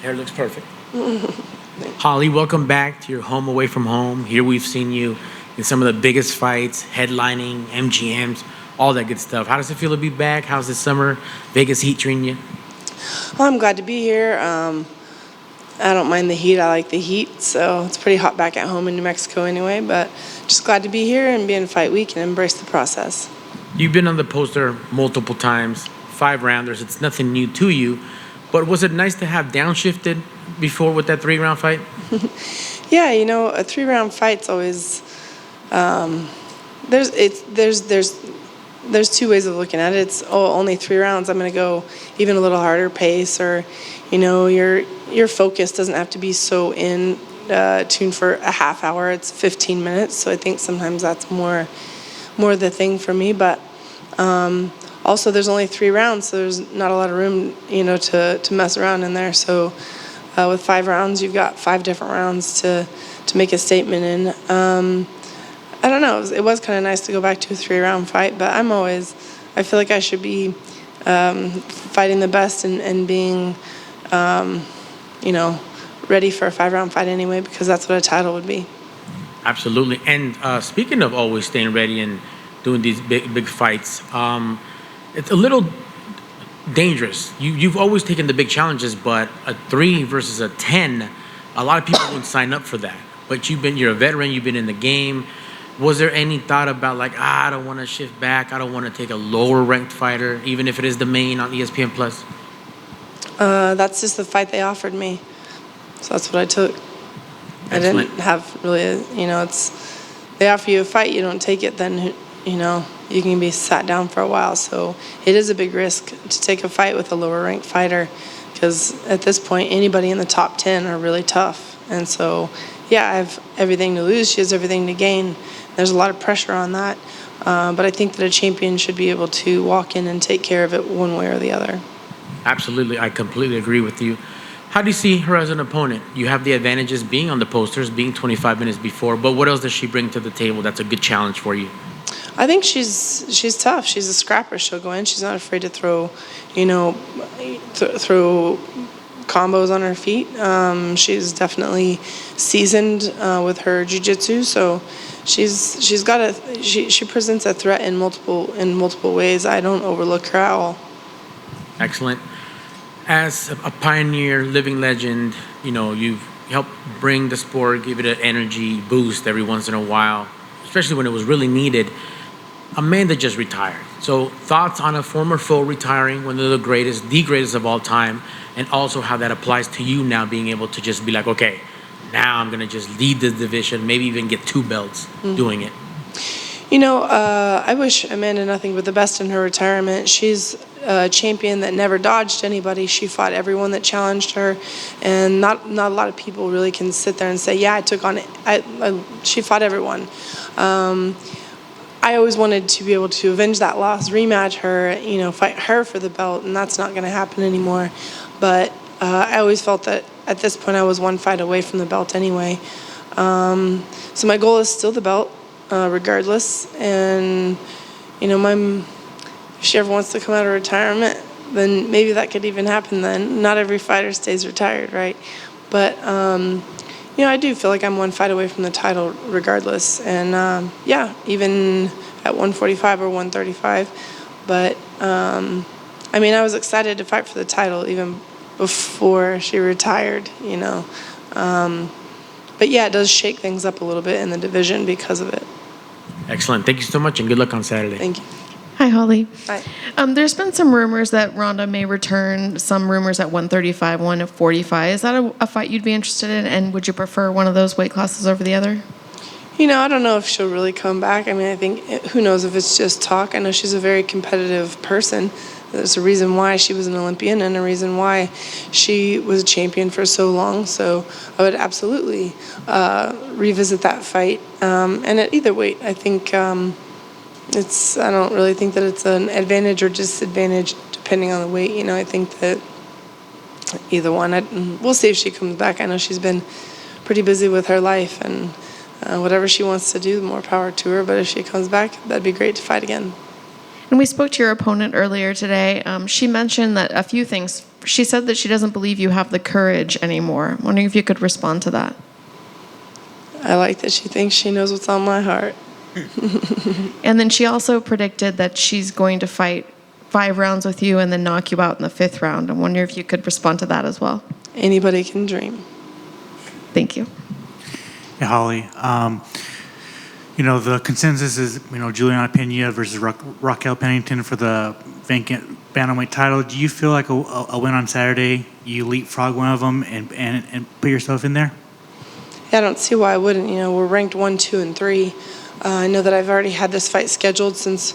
Hair looks perfect. Holly, welcome back to your home away from home. Here we've seen you in some of the biggest fights, headlining, MGMs, all that good stuff. How does it feel to be back? How's this summer Vegas heat treating you? Well, I'm glad to be here. I don't mind the heat. I like the heat, so it's pretty hot back at home in New Mexico anyway, but just glad to be here and be in fight week and embrace the process. You've been on the poster multiple times, 5-rounders. It's nothing new to you, but was it nice to have downshifted before with that 3-round fight? Yeah, a 3-round fight's always there's two ways of looking at it. It's only 3 rounds. I'm going to go even a little harder pace, or your focus doesn't have to be so in tuned for a half hour. It's 15 minutes, so I think sometimes that's more the thing for me. But also, there's only 3 rounds, so there's not a lot of room, to mess around in there. So with 5 rounds, you've got 5 different rounds to make a statement in. I don't know. It was kind of nice to go back to a 3-round fight, but I feel like I should be fighting the best and being, ready for a 5-round fight anyway, because that's what a title would be. Absolutely. And speaking of always staying ready and doing these big fights, it's a little dangerous. You've always taken the big challenges, but a 3 versus a 10, a lot of people wouldn't sign up for that. But you're a veteran. You've been in the game. Was there any thought about I don't want to shift back, I don't want to take a lower ranked fighter, even if it is the main on ESPN Plus? That's just the fight they offered me, so that's what I took. Excellent. I didn't have really, they offer you a fight, you don't take it, then you can be sat down for a while. So it is a big risk to take a fight with a lower ranked fighter, because at this point anybody in the top 10 are really tough, and so yeah, I have everything to lose, she has everything to gain. There's a lot of pressure on that, but I think that a champion should be able to walk in and take care of it one way or the other. Absolutely, I completely agree with you. How do you see her as an opponent? You have the advantages being on the posters, being 25 minutes before, but what else does she bring to the table that's a good challenge for you? I think she's tough. She's a scrapper. She'll go in. She's not afraid to throw combos on her feet. She's definitely seasoned with her jiu-jitsu, so she presents a threat in multiple ways. I don't overlook her at all. Excellent. As a pioneer, living legend, you've helped bring the sport, give it an energy boost every once in a while, especially when it was really needed. Amanda just retired. So thoughts on a former foe retiring, one of the greatest of all time, and also how that applies to you now being able to just be like, okay, now I'm going to just lead the division, maybe even get 2 belts doing it. I wish Amanda nothing but the best in her retirement. She's a champion that never dodged anybody. She fought everyone that challenged her, and not a lot of people really can sit there and say, yeah, I took on it. She fought everyone. I always wanted to be able to avenge that loss, rematch her, fight her for the belt, and that's not going to happen anymore. But I always felt that at this point I was 1 fight away from the belt anyway. So my goal is still the belt, regardless. And, if she ever wants to come out of retirement, then maybe that could even happen then. Not every fighter stays retired, right? But, I do feel like I'm 1 fight away from the title regardless. And, even at 145 or 135. But, I was excited to fight for the title even before she retired, But, yeah, it does shake things up a little bit in the division because of it. Excellent. Thank you so much, and good luck on Saturday. Thank you. Hi, Holly. Hi. There's been some rumors that Ronda may return, some rumors at 135, 145. Is that a fight you'd be interested in, and would you prefer one of those weight classes over the other? I don't know if she'll really come back. I think, who knows if it's just talk. I know she's a very competitive person. There's a reason why she was an Olympian and a reason why she was a champion for so long. So I would absolutely revisit that fight. And at either weight, I think I don't really think that it's an advantage or disadvantage depending on the weight. I think that either one. We'll see if she comes back. I know she's been pretty busy with her life, and whatever she wants to do, more power to her. But if she comes back, that'd be great to fight again. And we spoke to your opponent earlier today. She mentioned that a few things she said that she doesn't believe you have the courage anymore. I'm wondering if you could respond to that. I like that she thinks she knows what's on my heart. And then she also predicted that she's going to fight 5 rounds with you and then knock you out in the 5th round. I wonder if you could respond to that as well. Anybody can dream. Thank you. Yeah, Holly. The consensus is, Juliana Pena versus Raquel Pennington for the vacant bantamweight title. Do you feel like a win on Saturday, you leapfrog one of them and put yourself in there? Yeah, I don't see why I wouldn't. We're ranked 1, 2, and 3. I know that I've already had this fight scheduled since,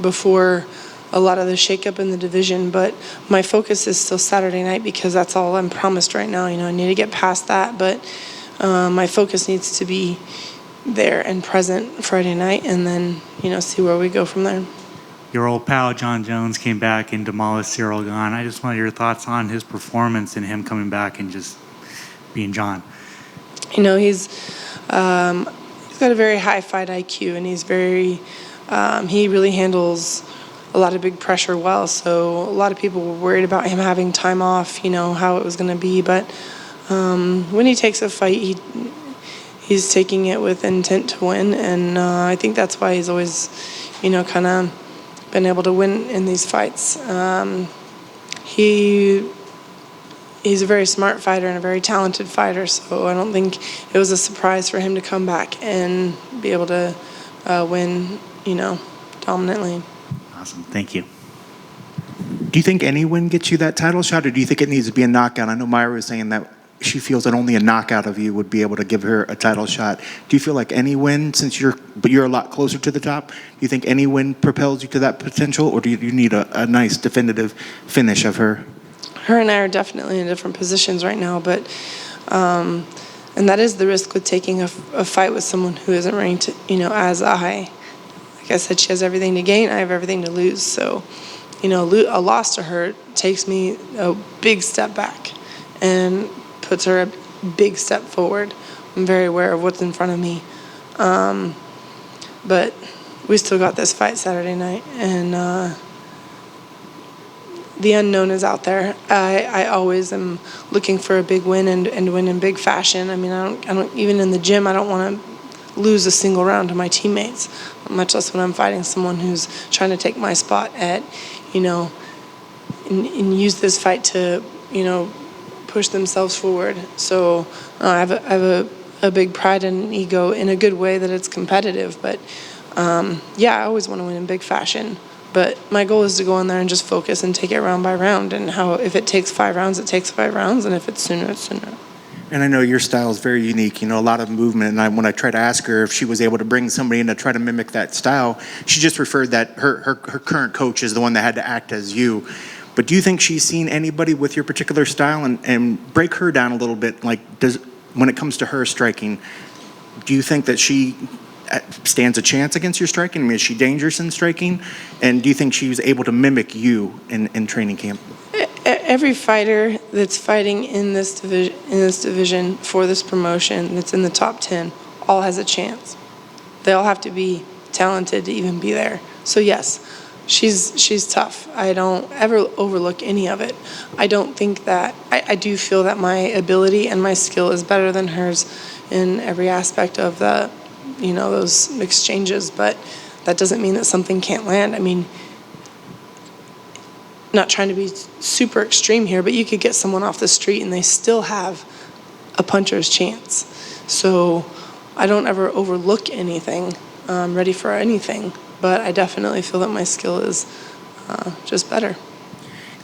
before a lot of the shakeup in the division. But my focus is still Saturday night because that's all I'm promised right now. I need to get past that. But my focus needs to be there and present Friday night, and then, see where we go from there. Your old pal, Jon Jones, came back and demolished Cyril Gahn. I just wanted your thoughts on his performance and him coming back and just being Jon. He's got a very high fight IQ, and he's he really handles a lot of big pressure well. So a lot of people were worried about him having time off, how it was going to be. But when he takes a fight, he's taking it with intent to win, and I think that's why he's always, kind of been able to win in these fights. He's a very smart fighter and a very talented fighter, so I don't think it was a surprise for him to come back and be able to win, dominantly. Awesome. Thank you. Do you think any win gets you that title shot, or do you think it needs to be a knockout? I know Myra was saying that she feels that only a knockout of you would be able to give her a title shot. Do you feel like any win, since you're a lot closer to the top, do you think any win propels you to that potential, or do you need a nice definitive finish of her? Her and I are definitely in different positions right now, but and that is the risk with taking a fight with someone who isn't ranked, as high. Like I said, she has everything to gain. I have everything to lose. So, a loss to her takes me a big step back and puts her a big step forward. I'm very aware of what's in front of me. But we still got this fight Saturday night, and the unknown is out there. I always am looking for a big win and win in big fashion. I mean, I don't even in the gym, I don't want to lose a single round to my teammates, much less when I'm fighting someone who's trying to take my spot at, and use this fight to, push themselves forward. So I have a big pride and ego in a good way that it's competitive. But I always want to win in big fashion. But my goal is to go in there and just focus and take it round by round. And if it takes 5 rounds, it takes 5 rounds. And if it's sooner, it's sooner. And I know your style is very unique, a lot of movement. And when I tried to ask her if she was able to bring somebody in to try to mimic that style, she just referred that her current coach is the one that had to act as you. But do you think she's seen anybody with your particular style and break her down a little bit? Like, when it comes to her striking, do you think that she stands a chance against your striking? I mean, is she dangerous in striking? And do you think she was able to mimic you in training camp? Every fighter that's fighting in this division for this promotion that's in the top 10 all has a chance. They all have to be talented to even be there. So yes, she's tough. I don't ever overlook any of it. I don't think that I do feel that my ability and my skill is better than hers in every aspect of the those exchanges, but that doesn't mean that something can't land. I mean, not trying to be super extreme here, but you could get someone off the street and they still have a puncher's chance. So I don't ever overlook anything. I'm ready for anything, but I definitely feel that my skill is just better.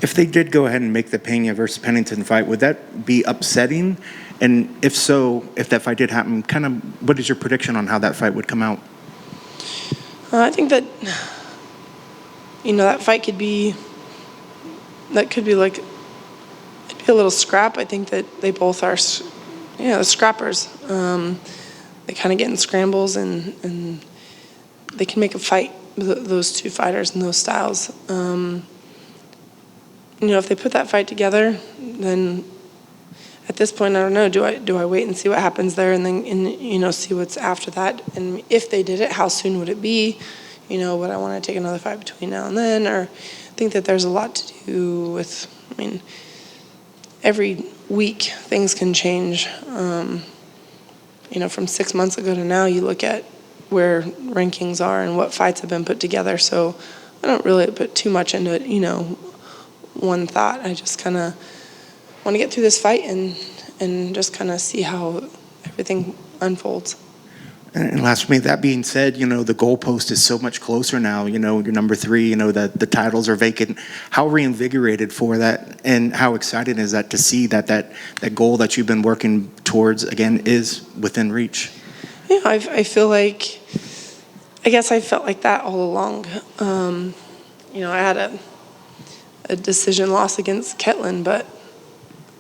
If they did go ahead and make the Pena versus Pennington fight, would that be upsetting? And if so, if that fight did happen, kind of what is your prediction on how that fight would come out? I think that, that fight could be like, it'd be a little scrap. I think that they both are, scrappers. They kind of get in scrambles and they can make a fight, those two fighters and those styles. If they put that fight together, then at this point, I don't know. Do I wait and see what happens there, and then see what's after that? And if they did it, how soon would it be? Would I want to take another fight between now and then? Or I think that there's a lot to do with I mean, every week things can change. From 6 months ago to now, you look at where rankings are and what fights have been put together. So I don't really put too much into it, one thought. I just kind of want to get through this fight and just kind of see how everything unfolds. And last for me, that being said, the goalpost is so much closer now. You're number 3, the titles are vacant. How reinvigorated for that, and how exciting is that to see that goal that you've been working towards, again, is within reach? Yeah, I feel like, I guess I felt like that all along. I had a decision loss against Ketlin, but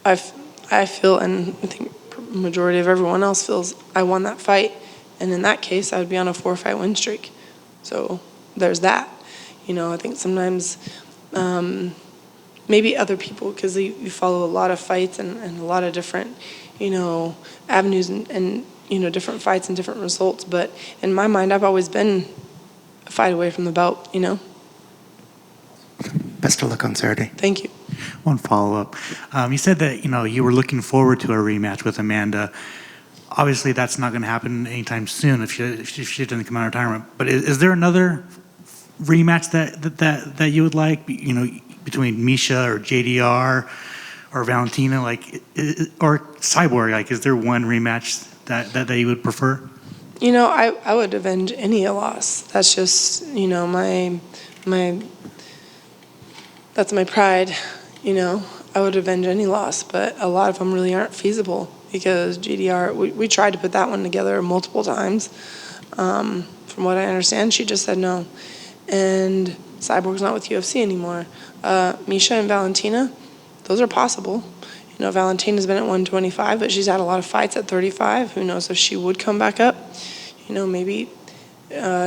I feel, and I think the majority of everyone else feels, I won that fight. And in that case, I would be on a 4-fight win streak. So there's that. I think sometimes maybe other people, because you follow a lot of fights and a lot of different, avenues and different fights and different results. But in my mind, I've always been a fight away from the belt, Best of luck on Saturday. Thank you. One follow-up. You said that, you were looking forward to a rematch with Amanda. Obviously, that's not going to happen anytime soon if she doesn't come out of retirement. But is there another rematch that you would like, between Misha or JDR or Valentina, or Cyborg? Is there one rematch that you would prefer? I would avenge any loss. That's just, that's my pride. I would avenge any loss, but a lot of them really aren't feasible. Because GDR, we tried to put that one together multiple times. From what I understand, she just said no. And Cyborg's not with UFC anymore. Misha and Valentina, those are possible. Valentina's been at 125, but she's had a lot of fights at 35. Who knows if she would come back up? Maybe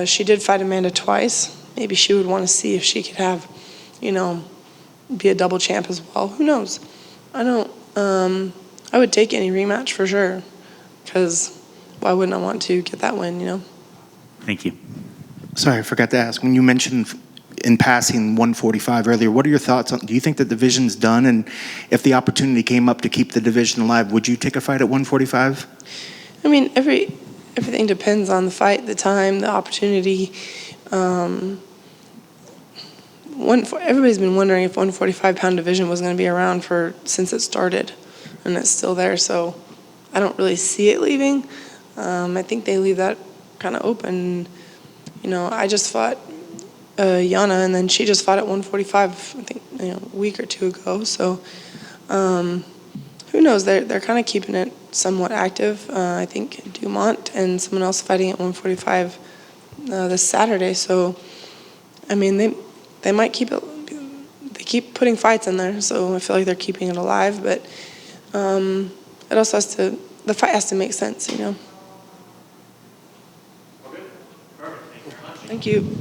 she did fight Amanda twice. Maybe she would want to see if she could have, be a double champ as well. Who knows? I would take any rematch for sure, because why wouldn't I want to get that win, Thank you. Sorry, I forgot to ask. When you mentioned in passing 145 earlier, what are your thoughts on, do you think the division's done? And if the opportunity came up to keep the division alive, would you take a fight at 145? I mean, everything depends on the fight, the time, the opportunity. Everybody's been wondering if 145-pound division was going to be around since it started. And it's still there, so I don't really see it leaving. I think they leave that kind of open. I just fought Yana, and then she just fought at 145, I think, a week or two ago. So who knows? They're kind of keeping it somewhat active. I think Dumont and someone else fighting at 145 this Saturday. So, I mean, they might keep it. They keep putting fights in there, so I feel like they're keeping it alive, but. It also the fight has to make sense, Okay. Perfect. Thank you.